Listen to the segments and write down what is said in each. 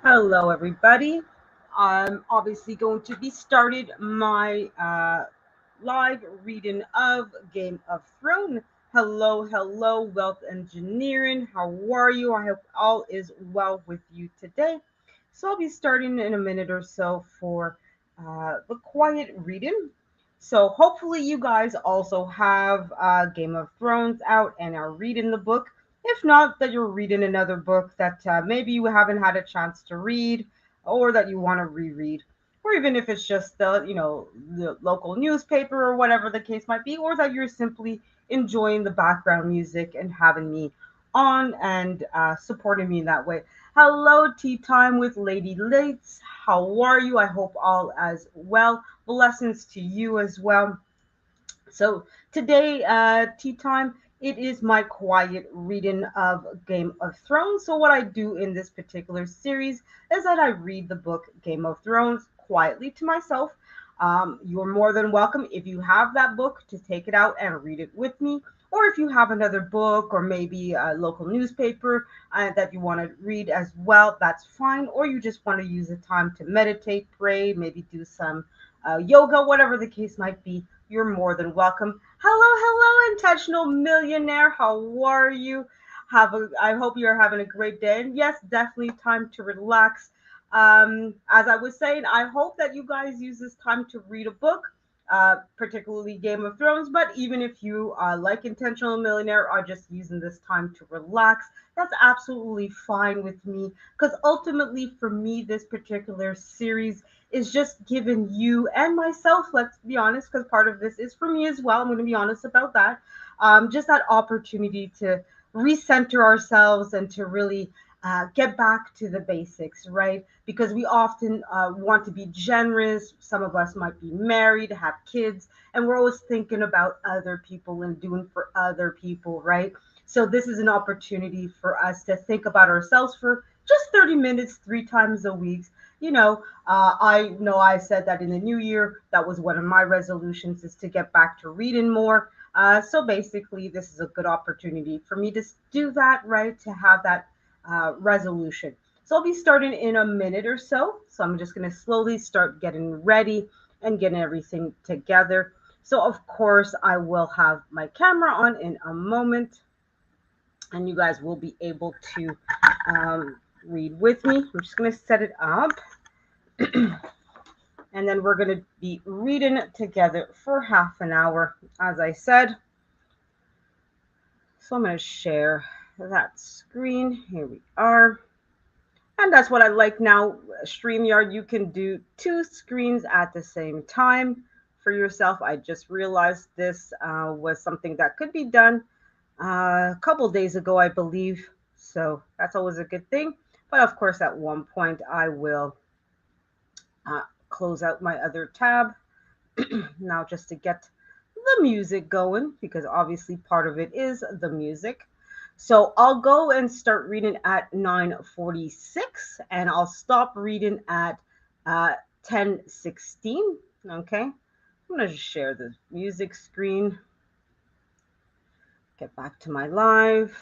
Hello, everybody. I'm obviously going to be started my live reading of Game of Thrones. Hello, hello, Wealth Engineering. How are you? I hope all is well with you today. So I'll be starting in a minute or so for the quiet reading. So hopefully you guys also have Game of Thrones out and are reading the book. If not, that you're reading another book that maybe you haven't had a chance to read, or that you want to reread, or even if it's just the local newspaper or whatever the case might be, or that you're simply enjoying the background music and having me on and supporting me in that way. Hello, Tea Time with Lady Lates. How are you? I hope all as well. Blessings to you as well. So today, tea time, it is my quiet reading of Game of Thrones. So what I do in this particular series is that I read the book Game of Thrones quietly to myself. You're more than welcome if you have that book to take it out and read it with me. Or if you have another book or maybe a local newspaper that you want to read as well, that's fine. Or you just want to use the time to meditate, pray, maybe do some yoga, whatever the case might be, you're more than welcome. Hello, hello, intentional millionaire. How are you? I hope you're having a great day. And yes, definitely time to relax. As I was saying, I hope that you guys use this time to read a book, particularly Game of Thrones. But even if you like Intentional Millionaire, are just using this time to relax, that's absolutely fine with me. Because ultimately, for me, this particular series is just giving you and myself, let's be honest, because part of this is for me as well. I'm going to be honest about that. Just that opportunity to recenter ourselves and to really get back to the basics, right? Because we often want to be generous. Some of us might be married, have kids, and we're always thinking about other people and doing for other people, right? So, this is an opportunity for us to think about ourselves for just 30 minutes, 3 times a week. I know I said that in the new year, that was one of my resolutions is to get back to reading more. So basically, this is a good opportunity for me to do that, right? To have that resolution. So I'll be starting in a minute or so. So I'm just going to slowly start getting ready and getting everything together. So, of course, I will have my camera on in a moment, and you guys will be able to read with me. I'm just going to set it up. And then we're going to be reading together for half an hour, as I said. So I'm going to share that screen. Here we are. And that's what I like now. StreamYard, you can do two screens at the same time for yourself. I just realized this was something that could be done a couple days ago, I believe. So that's always a good thing. But of course, at one point, I will close out my other tab now just to get the music going because obviously part of it is the music. So I'll go and start reading at 9:46 and I'll stop reading at 10:16. Okay. I'm going to share the music screen. Get back to my live.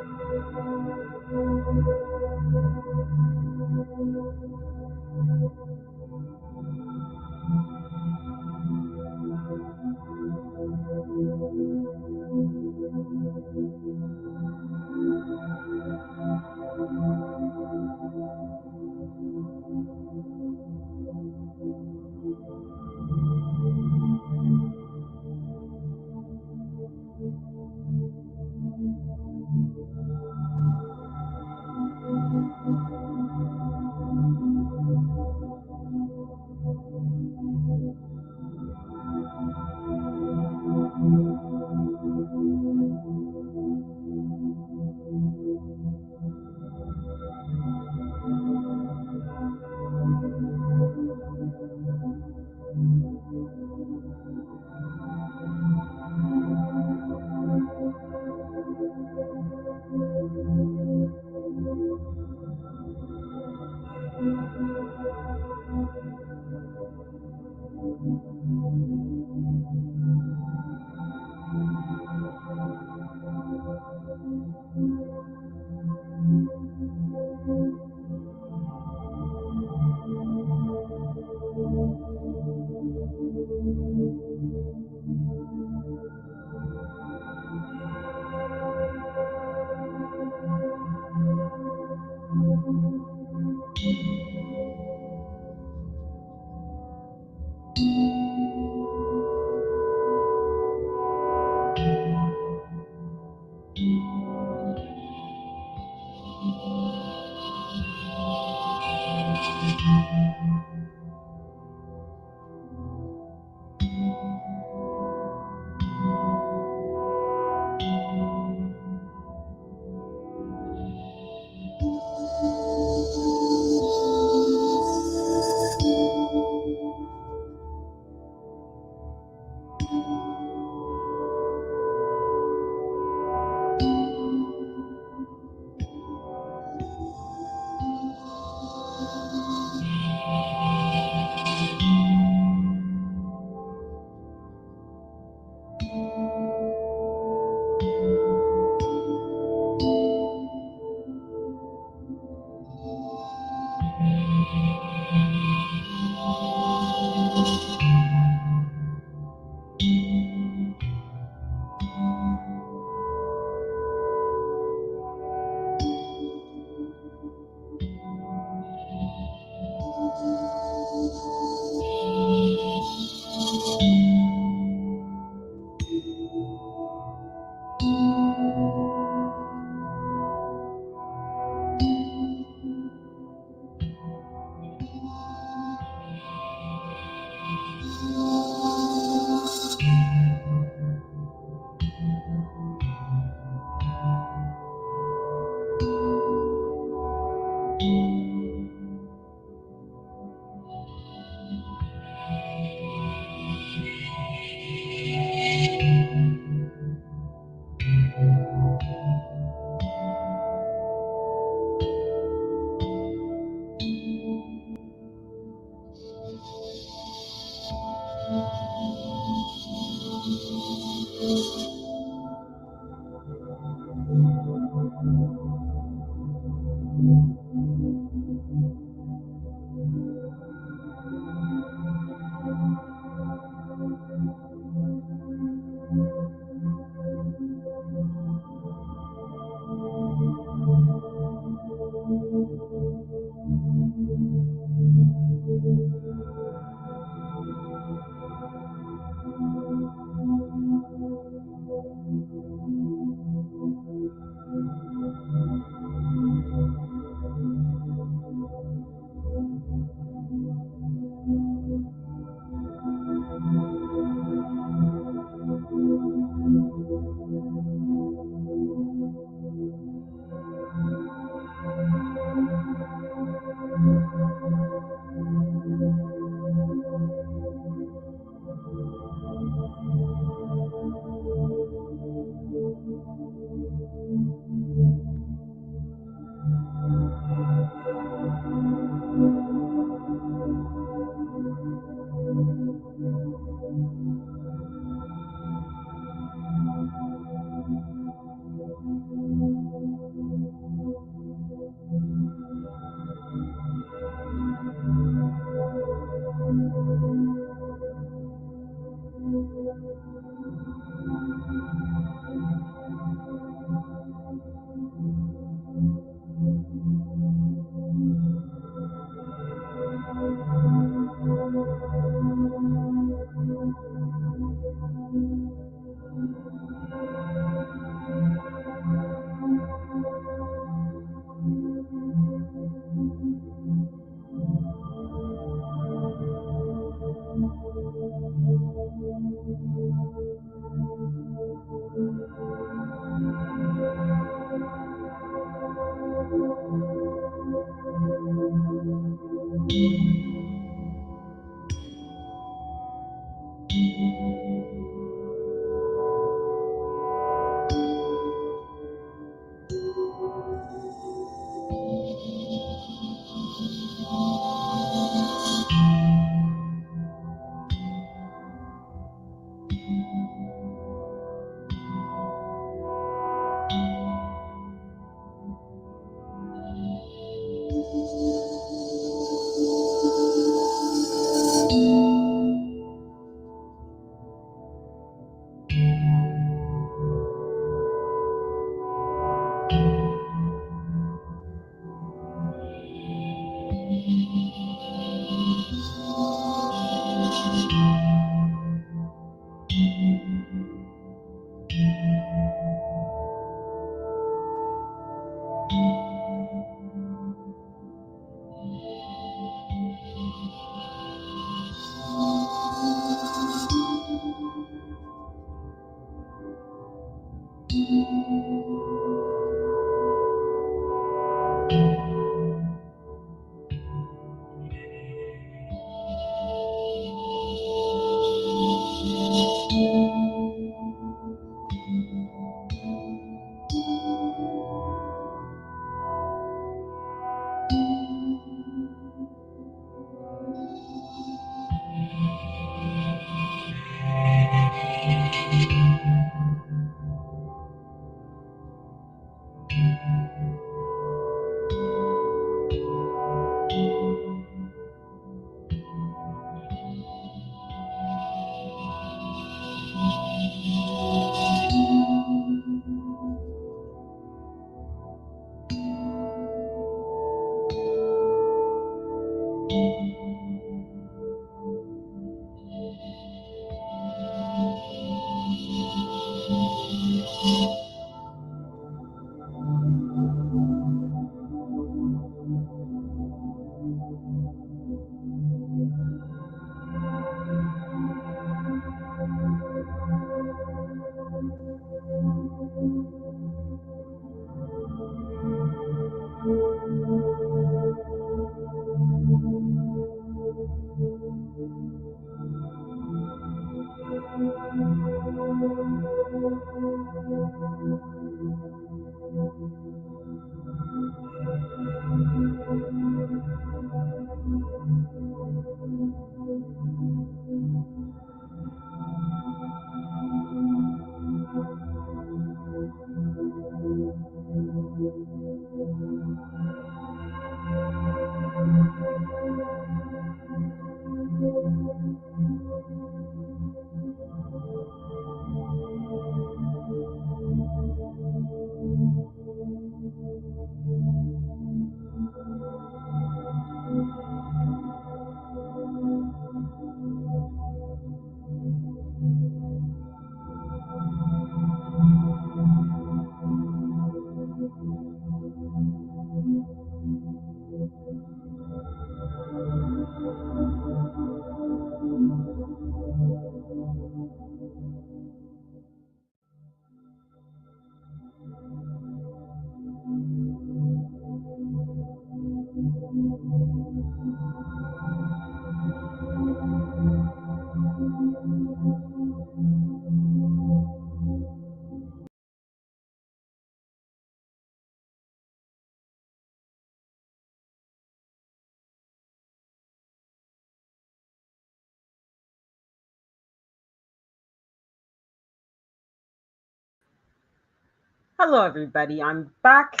Hello, everybody. I'm back.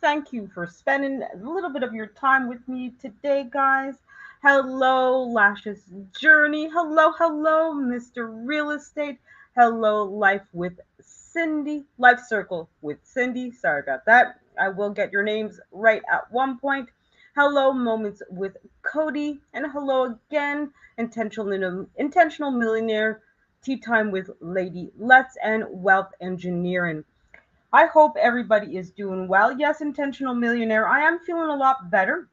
Thank you for spending a little bit of your time with me today, guys. Hello, Lashes Journey. Hello, hello, Mr. Real Estate. Hello, Life with Cindy. Life Circle with Cindy. Sorry about that. I will get your names right at one point. Hello, Moments with Cody. And hello again, Intentional Millionaire. Tea Time with Lady Let's and Wealth Engineering. I hope everybody is doing well. Yes, Intentional Millionaire, I am feeling a lot better.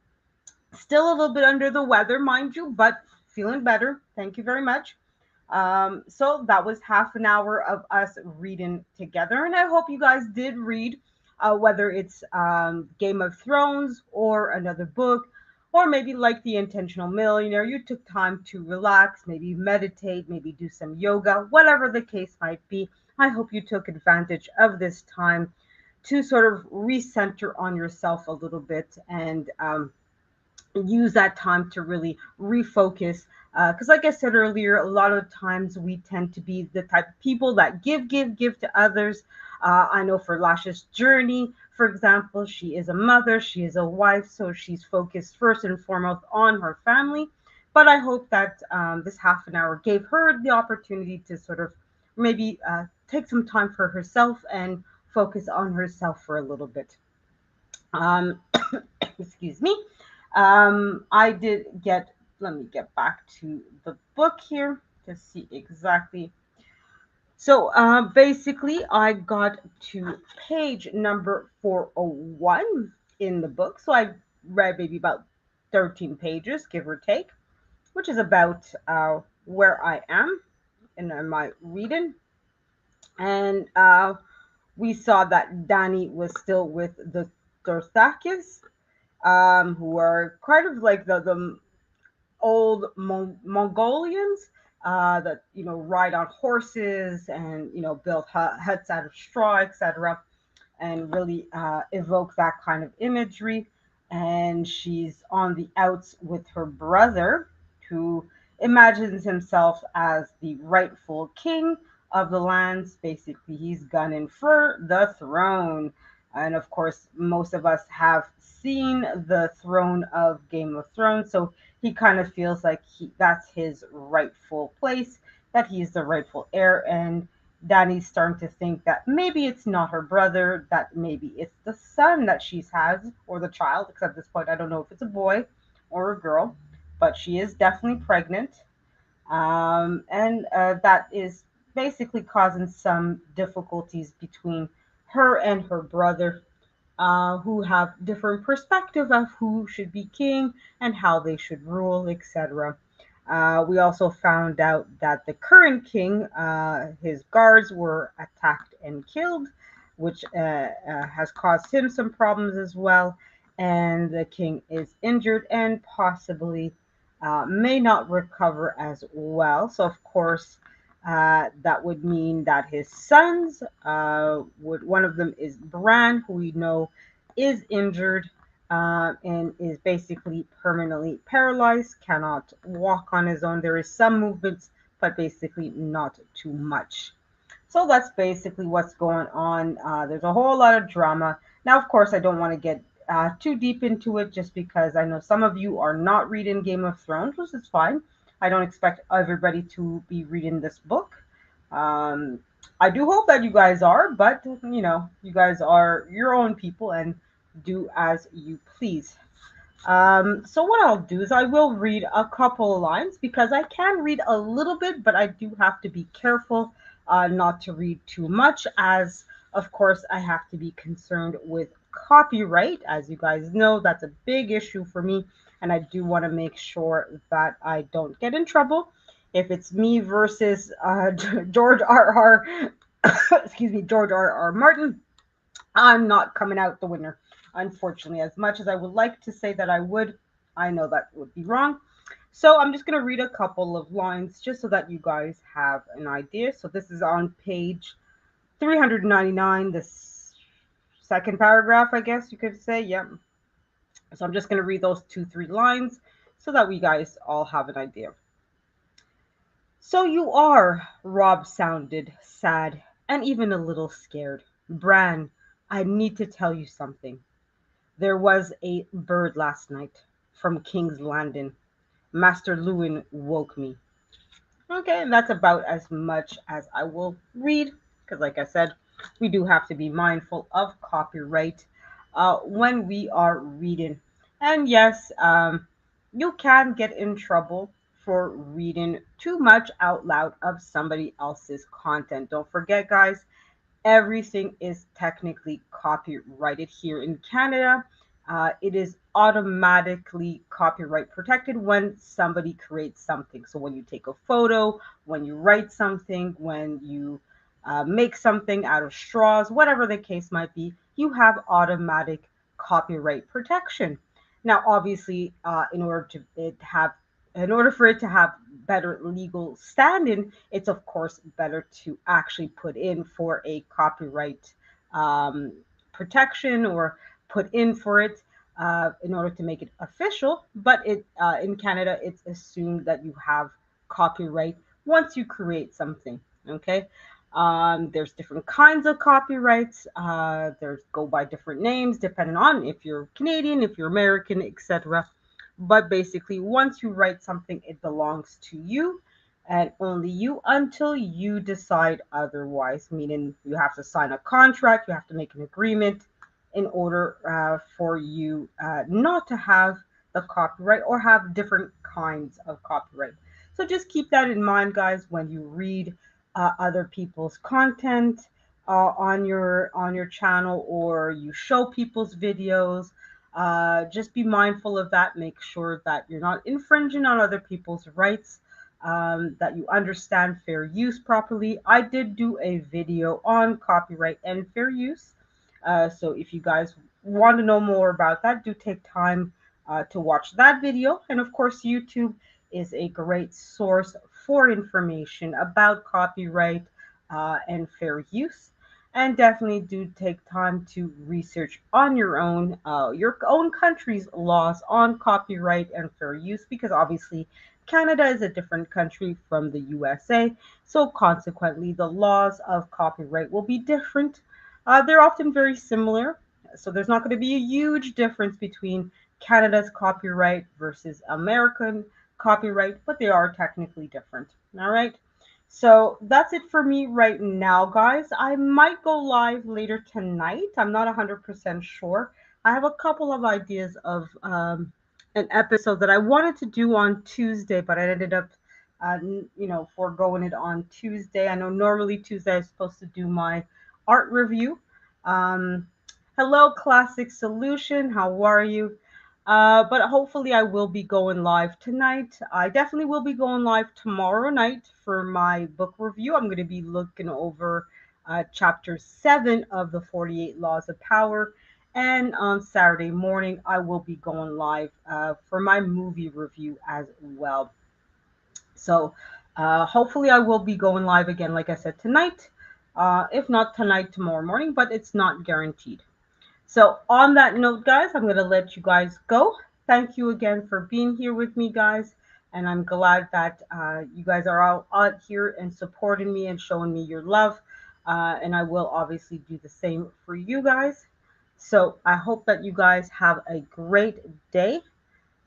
Still a little bit under the weather, mind you, but feeling better. Thank you very much. So that was half an hour of us reading together, and I hope you guys did read. whether it's Game of Thrones or another book, or maybe like The Intentional Millionaire, you took time to relax, maybe meditate, maybe do some yoga, whatever the case might be. I hope you took advantage of this time to sort of recenter on yourself a little bit and use that time to really refocus. Because, like I said earlier, a lot of times we tend to be the type of people that give to others. I know for Lasha's journey, for example, she is a mother, she is a wife, so she's focused first and foremost on her family. But I hope that this half an hour gave her the opportunity to sort of maybe take some time for herself and focus on herself for a little bit. Um, excuse me. I did get, let me get back to the book here to see exactly. So basically, I got to page number 401 in the book. So I read maybe about 13 pages, give or take, which is about where I am in my reading. And we saw that Danny was still with the Dorthakis, who are kind of like the old Mongolians that ride on horses and build huts out of straw, etc., and really evoke that kind of imagery. And she's on the outs with her brother, who imagines himself as the rightful king of the lands. Basically, he's gunning for the throne. And of course, most of us have seen the throne of Game of Thrones, so he kind of feels like that's his rightful place, that he's the rightful heir. And Danny's starting to think that maybe it's not her brother, that maybe it's the son that she's has, or the child, because at this point I don't know if it's a boy or a girl, but she is definitely pregnant. And that is basically causing some difficulties between her and her brother, who have different perspective of who should be king and how they should rule, etc. We also found out that the current king, his guards were attacked and killed, which has caused him some problems as well. And the king is injured and possibly may not recover as well. So, of course, that would mean that his sons would, one of them is Bran, who we know is injured and is basically permanently paralyzed, cannot walk on his own. There is some movements, but basically not too much. So that's basically what's going on. There's a whole lot of drama. Now, of course, I don't want to get too deep into it just because I know some of you are not reading Game of Thrones, which is fine. I don't expect everybody to be reading this book. Um, I do hope that you guys are, but you guys are your own people and do as you please. So what I'll do is I will read a couple of lines because I can read a little bit, but I do have to be careful not to read too much, as of course I have to be concerned with copyright. As you guys know, that's a big issue for me, and I do want to make sure that I don't get in trouble. If it's me versus George R. R. excuse me, George R. R. Martin, I'm not coming out the winner. Unfortunately, as much as I would like to say that I would, I know that would be wrong. So I'm just going to read a couple of lines just so that you guys have an idea. So this is on page 399, the second paragraph, I guess you could say. Yep. So I'm just going to read those 2, 3 lines so that we guys all have an idea. So you are, Rob sounded sad and even a little scared. Bran, I need to tell you something. There was a bird last night from King's Landing. Master Lewin woke me. Okay, and that's about as much as I will read, because, like I said, we do have to be mindful of copyright when we are reading. And yes, you can get in trouble for reading too much out loud of somebody else's content. Don't forget, guys, everything is technically copyrighted here in Canada. It is automatically copyright protected when somebody creates something. So when you take a photo, when you write something, when you make something out of straws, whatever the case might be, you have automatic copyright protection. Now, obviously, in order for it to have better legal standing, it's of course better to actually put in for a copyright um, protection or put in for it in order to make it official. But in Canada, it's assumed that you have copyright once you create something. Okay. There's different kinds of copyrights. There's go by different names depending on if you're Canadian, if you're American, etc. But basically, once you write something, it belongs to you and only you until you decide otherwise, meaning you have to sign a contract, you have to make an agreement in order for you not to have the copyright or have different kinds of copyright. So just keep that in mind, guys, when you read other people's content on your channel or you show people's videos. Just be mindful of that. Make sure that you're not infringing on other people's rights, that you understand fair use properly. I did do a video on copyright and fair use. So if you guys want to know more about that, do take time to watch that video. And of course, YouTube is a great source for information about copyright and fair use. And definitely do take time to research on your own country's laws on copyright and fair use, because obviously Canada is a different country from the USA. So consequently, the laws of copyright will be different. They're often very similar. So there's not going to be a huge difference between Canada's copyright versus American copyright, but they are technically different. All right. So that's it for me right now, guys. I might go live later tonight. I'm not 100% sure. I have a couple of ideas of an episode that I wanted to do on Tuesday, but I ended up, foregoing it on Tuesday. I know normally Tuesday I'm supposed to do my art review. Um, Hello, Classic Solution. How are you? But hopefully, I will be going live tonight. I definitely will be going live tomorrow night for my book review. I'm going to be looking over chapter 7 of the 48 Laws of Power. And on Saturday morning, I will be going live for my movie review as well. So hopefully, I will be going live again, like I said, tonight. If not tonight, tomorrow morning, but it's not guaranteed. So, on that note, guys, I'm going to let you guys go. Thank you again for being here with me, guys. And I'm glad that you guys are all out here and supporting me and showing me your love. And I will obviously do the same for you guys. So, I hope that you guys have a great day.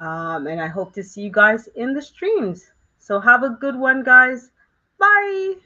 And I hope to see you guys in the streams. So, have a good one, guys. Bye.